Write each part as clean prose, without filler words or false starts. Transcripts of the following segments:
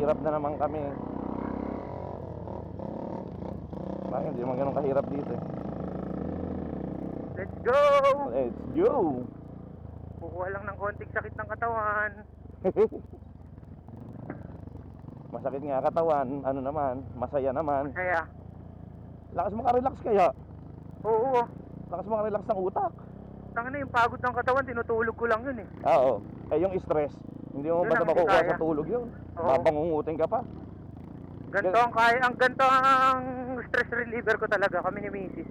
Mahirap na naman kami. Bakit hindi naman ganun kahirap dito eh. Let's go! Let's go! Kukuha lang ng konting sakit ng katawan. Masakit nga katawan, ano naman, masaya naman. Kaya, Lakas makarelax kaya. oo. Lakas makarelax ng utak. Tangina yung pagod ng katawan, tinutulog ko lang yun eh. Oo. Eh yung stress, hindi mo Yun basta ang makukuha kaya. sa tulog yun. Oo. Babangungutin ka pa. Ganto ang kaya, ganto ang stress reliever ko talaga, kami ni Mrs.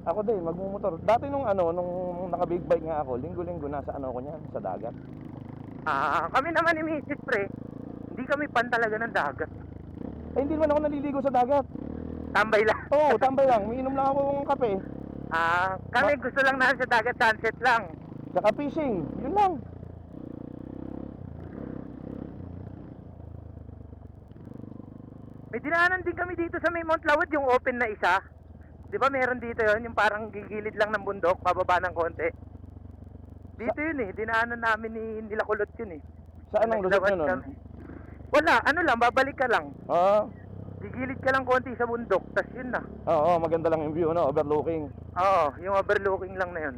Ako din, magmumotor. Dati nung naka big bike nga ako, linggo-linggo nasa ako niyan, sa dagat. Kami naman ni Mrs. pre, hindi kami pan talaga ng dagat. Eh hindi naman ako naliligo sa dagat. Tambay lang. Oo, tambay lang. Miinom lang ako ng kape. Kami gusto lang na sa dagat, sunset lang. Tsaka fishing, yun lang. May dinaanan din kami dito sa may Mount Lawad, yung open na isa. Di ba meron dito yon, yung parang gigilid lang ng bundok, pababa ng konti. Dito yun eh, dinaanan namin ni nila Kulot yun eh. Saan ang lusot nyo nun? Kami. Wala, ano lang, babalik ka lang. Oo. Gigilid ka lang konti sa bundok, tas yun na. Oo, maganda lang yung view, no? Overlooking. Oo, yung overlooking lang na yun.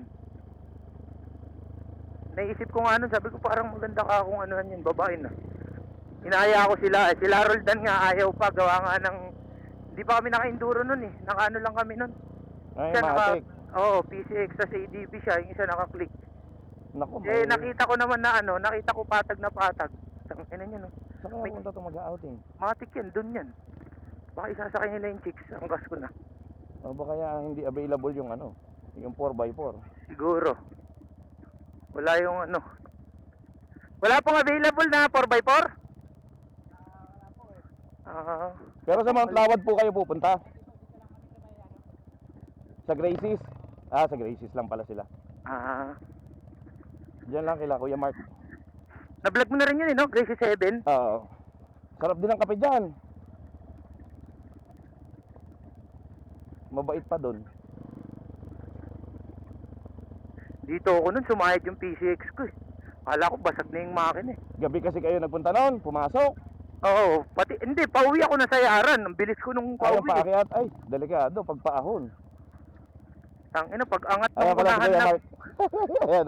Naisip ko nga nun, sabi ko parang maganda ka kung anuhan yun, babae na. Inaaya ko sila, sila Roldan nga ayaw pa, gawa nga ng, hindi pa kami naka-enduro nun eh, naka-ano lang kami nun. Ay, Siya matik. Oo, PCX sa ADB siya, yung isa naka-click. Naku, Eh, nakita ko naman na ano, nakita ko patag na patag. Tangina niya no. Saan kaya punta ito mag-outing? Matik yan, dun yan. Baka isasakay nila yung chicks, ang gas ko na. O ba kaya hindi available yung yung 4x4? Siguro. Wala yung ano. Wala pong available na 4x4? Pero sa Mount Lawad po kayo pupunta? Sa Gracie's? Sa Gracie's lang pala sila. Diyan lang kila Kuya Mark. Na-vlog mo na rin yun eh, no? Gracie 7. Oo. Sarap din ang kape dyan. Mabait pa dun. Dito ako nun, sumayad yung PCX ko eh. Akala ko basag na yung makina eh. Gabi kasi kayo nagpunta noon, pumasok. Oo, pati, hindi, pauwi ako na sa Yaran. Ang bilis ko nung Ayaw pauwi. paakyat. Ay, delikado, pagpaahon. Tangina, pag angat Ayaw nung pala si unahan Kuya na, Mark. Ayan.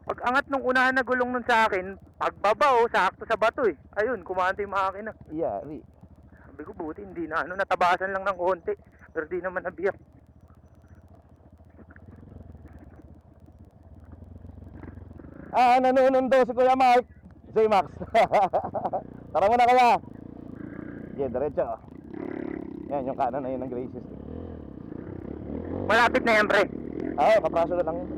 pag angat nung unahan na gulong nun sa akin, pagbabaw, sakto sa bato eh. Ayun, kumanta yung makina. Yari. Sabi ko, buti hindi na, natabasan lang ng konti. Pero di naman nabiyak. Nanunundo si Kuya Mark. Si Max. Tara muna kaya. Yeah, diretso. Yan, yung kanan na yun ng Gracie's. Malapit na yan, pre. Kapraso na lang yun.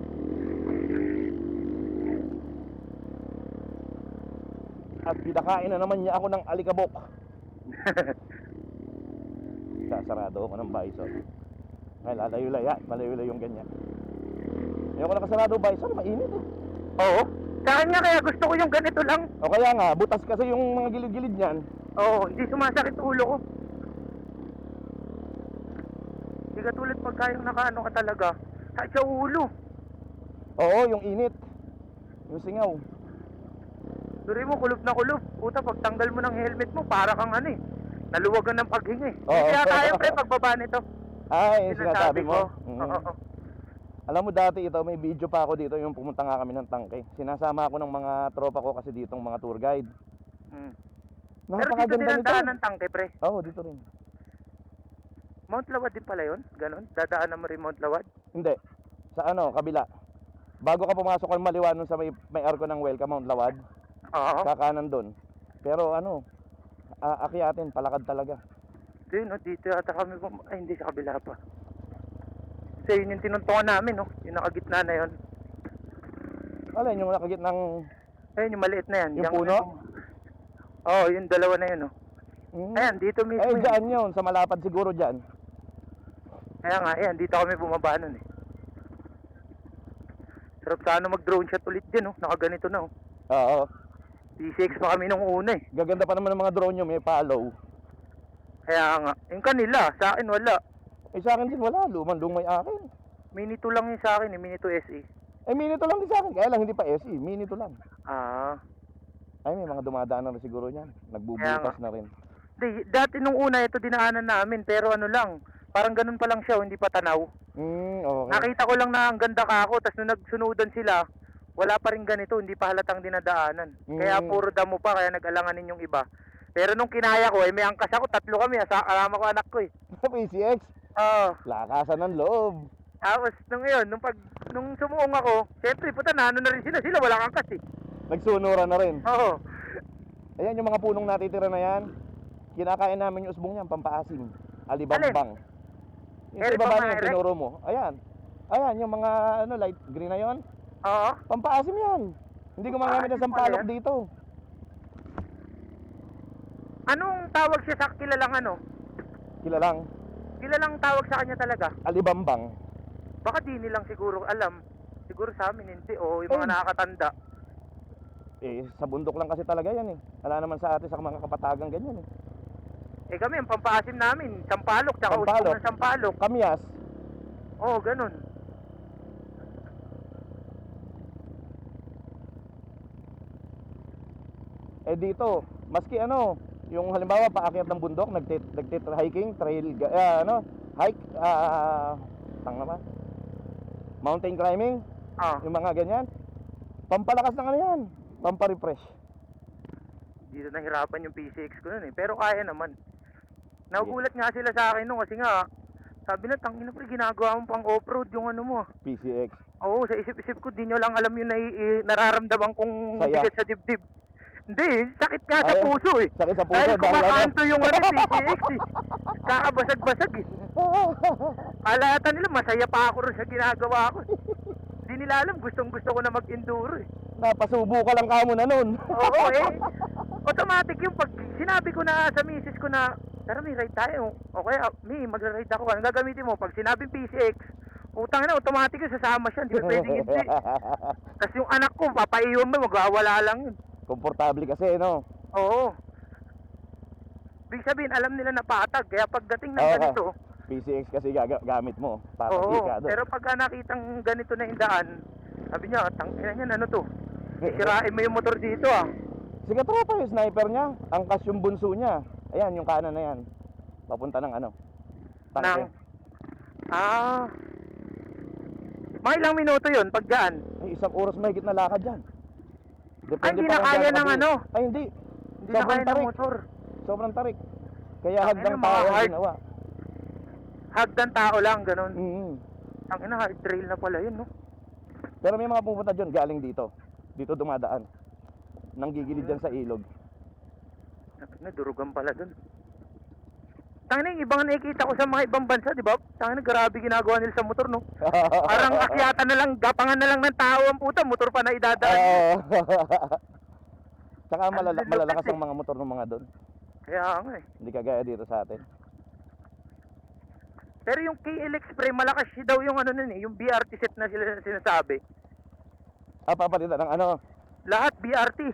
At pinakain na naman niya ako ng alikabok. Sasarado ako ng bison. Ay, malayo-layo yung ganyan. Ayoko nakasarado bison, mainit eh. Oo. Sa akin nga kaya gusto ko yung ganito lang. O kaya nga, butas kasi yung mga gilid-gilid niyan. Oo, hindi sumasakit ulo ko. Hindi katulad pagka yung nakaano ka talaga. Sakit sa ulo. Oo, yung init. Yung singaw. Suri mo, kulob na kulob. Puta, pag tanggal mo ng helmet mo, para kang ano eh. Naluwagan ng paghinga eh. Oo. Kaya tayo pre, pagbaba nito. Ay, yung sinasabi mo. Oo. Alam mo dati ito, may video pa ako dito yung pumunta nga kami ng tangke. Sinasama ako ng mga tropa ko kasi ditong mga tour guide. Pero dito din ang daan ng tangke pre. Oo, dito rin. Mount Lawad din pala yun? Ganon? Dadaanan mo rin Mount Lawad? Hindi. Sa kabila. Bago ka pumasok ang maliwan nun sa may arko ng Welcome Mount Lawad. Oo. Kakanan doon. Pero akyatin, palakad talaga. Dito ata kami ay hindi, sa kabila pa. Kasi yun yung tinuntungan namin, no? Yung nakagitna na yun. Alin, yung nakagit ng... Ayun, yung maliit na yan. Yung puno? Oo, yung dalawa na yun, no? Ayan, dito mismo. Eh, dyan yun. Sa malapad siguro dyan. Kaya nga, ayan, dito kami bumaba nun, eh. Sarap sana mag-drone shot ulit din, no? Nakaganito na, oh. Oo. PCX pa kami nung una, eh. Gaganda pa naman ng mga drone nyo, may follow. Kaya nga, yung kanila, sa akin wala. Eh, sa akin din wala. Lumang-lumay akin. Mini 2 lang yun sa akin, eh. Mini 2 SE. Eh, Mini 2 lang din sa akin. Kaya lang hindi pa SE. Mini 2 lang. Ay, may mga dumadaan na rin siguro niyan. Nagbubutas na rin. Dati nung una ito dinaanan namin, pero ano lang, parang ganun pa lang siya, hindi pa tanaw. Okay. Nakita ko lang na ang ganda ka ako, tapos nung nagsunudan sila, wala pa rin ganito, hindi pa halatang dinadaanan. Kaya puro damo pa, kaya nag-alanganin yung iba. Pero nung kinaya ko, may angkas ako, 3 kami, kasama ko anak ko eh. PCX, Oo. lakasan ng loob. Tapos nung yun, nung sumuong ako, syempre puta na ano na rin sila walang angkas eh. Nagsunuran na rin. Oo. Ayan yung mga punong natitira na yan. Kinakain namin yung usbong yan, pampaasim. Alibambang. Yung sa Eri ibaba pa na yung mga tinuro mo. Ayan. Ayan, yung mga light green na yon. Oo. Pampaasim yan. Hindi gumagamit ng sampalok Yan. dito. Anong tawag siya sa kilalang ano? Kilalang Kilalang tawag sa kanya talaga? alibambang. Baka di nilang siguro alam. Siguro sa amin hindi. O yung mga Ay. nakakatanda. Sa bundok lang kasi talaga yan eh. Wala naman sa atin sa mga kapatagang ganyan eh. Kami, ang pampaasim namin, sampalok, tsaka usbong ng sampalok. Kamyas. Oo, ganun. Dito, maski yung halimbawa paakyat ng bundok, hiking, trail, hike, tang naman. Mountain climbing, yung mga ganyan. Pampalakas ng yan, pampa-refresh. Dito nahirapan yung PCX ko nun eh. Pero kaya naman. Nagugulat nga sila sa akin nung kasi nga, sabi na, tangina pre, ginagawa mo pang off-road yung ano mo. PCX. Oo, sa isip-isip ko, di nyo lang alam yung nararamdaman kong Saya. bigat sa dibdib. Hindi, sakit nga sa puso eh. Sakit sa puso. Dahil kumakanto yung PCX eh. Kakabasag-basag eh. Alata nila, masaya pa ako rin sa ginagawa ko. Hindi nila alam, gustong-gusto ko na mag-enduro eh. Napasubo ka lang kamo na nun. Oo eh. Automatic yung pag sinabi ko na sa misis ko na, tara may ride tayo. Okay, may magra-ride ako. Ang gagamitin mo, pag sinabing PCX, utang na, automatic yung sasama siya. Hindi pwedeng hindi. Tapos yung anak ko, papaiwan mo, magwawala lang yun. Komportable kasi, no? Oo. Ibig sabihin, alam nila na patag. Kaya pagdating ng Oo. ganito, PCX kasi gamit mo. oo. Papagay ka doon. Pero pagka nakitang ganito na indaan, sabi niya, tangina niyan, ano to? Sirain mo yung motor dito ah. Sige, tropa yung sniper niya. Angkas yung bunso niya. Ayan, yung kanan na yan. Papunta ng tangke. Mga ilang minuto yun, pag dyan? Ay, 1 oras mahigit na lakad dyan. Ay, hindi pa na kung kaya gaano ng kabilis. ano? Ay, hindi. Hindi na kaya ng motor. Sobrang tarik. Kaya Ang hagdang ina, mga tao ang hard. ginawa. Hagdan tao lang, ganun. Mm-hmm. Ang ina, hard trail na pala yun, no? Pero may mga pupunta dyan galing dito. Dito dumadaan. Nang gigilid dyan sa ilog. Nadurugan pala dun. Tangina, yung ibang nakikita ko sa mga ibang bansa, di ba? Tangina, grabe ginagawa nila sa motor, no? Parang akyatan na lang, gapangan na lang ng tao ang puta, motor pa na idadaan. Tsaka Ang malalakas lupit ang mga motor ng mga doon. Kaya nga eh. Hindi kagaya dito sa atin. Pero yung KLX pre, malakas daw yung ano nun eh, yung BRT set na sila sinasabi. Papalitan ng Lahat BRT.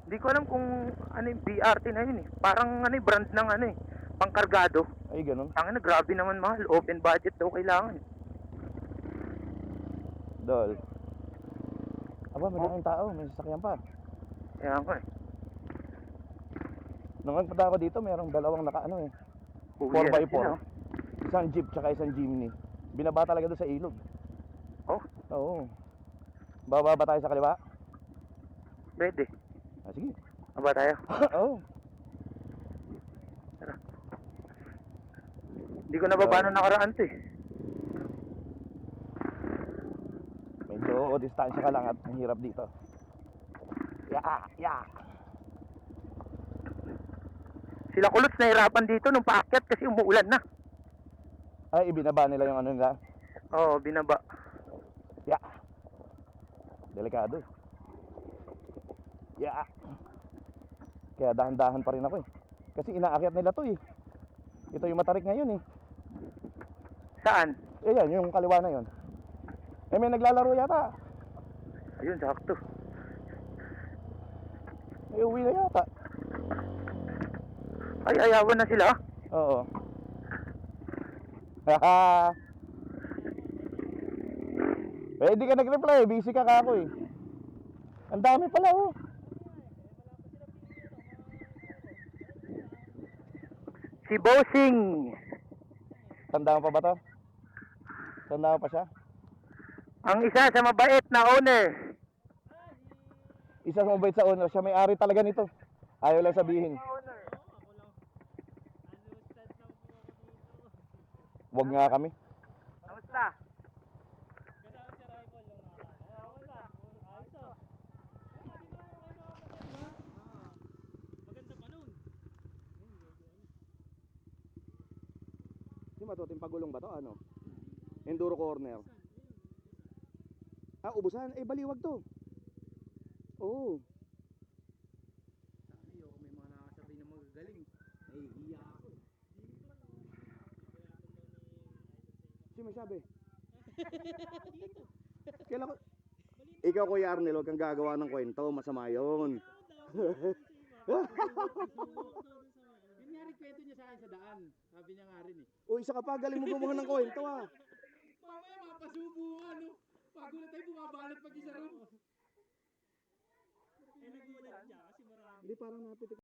Hindi ko alam kung ano yung BRT na yun eh. Parang ano brand ng ano eh, pangkargado. Ay, ganun. Ang grabe naman mahal, open budget daw kailangan. Dol. Aba, malaking tao. May sasakyan pa. Kaya nga eh. Nung nagpunta ako dito, merong dalawang 4x4. Isang jeep tsaka isang Jimny. Binaba talaga doon sa ilog. Oh? Oo. Bababa tayo sa kaliwa? Pwede. Sige. Aba tayo. Oo. Hindi ko nababa nung nakaraan to eh. Medyo distansya ka lang at ang hirap dito. Sila Kulots nahirapan dito nung paakyat kasi umuulan na. Ay, ibinaba nila yung nila. Oo, binaba. Delikado. Kaya dahan-dahan pa rin ako eh. Kasi inaakyat nila to eh. Ito yung matarik ngayon eh. Saan? Yan, yung kaliwa na yun. May naglalaro yata. Ayun, sakto. May uwi na yata. Ay, ayawan na sila. Oo. Di ka nag-reply, busy ka kako eh. Ang dami pala oh. Si Bossing. Tanda mo pa ba to? Tanda mo pa siya? Ang isa sa mabait na owner. Isa sa mabait sa owner, siya may-ari talaga nito. Ayaw lang sabihin. Wag nga kami. Kamusta? Di ba to, timpagulong ba to? Ano? Enduro corner. Ah, ubusan. Eh, baliwag to. Oo. Sabi ako, may mga nakasabay na magagaling. Nahihiya ako. Sino may sabi? Kailan ko... Ikaw, Kuya Arnel, huwag kang gagawa ng kwento. Masama yun. Yun nga rin kwento niya sa akin sa daan. Sabi niya nga rin eh. O, isa ka pa. Galing mo gumawa ng kwento, ah. Mamaya mapasubo ka, no? Bago na tayo bumabalot pag isa ron. Hindi, parang napitik.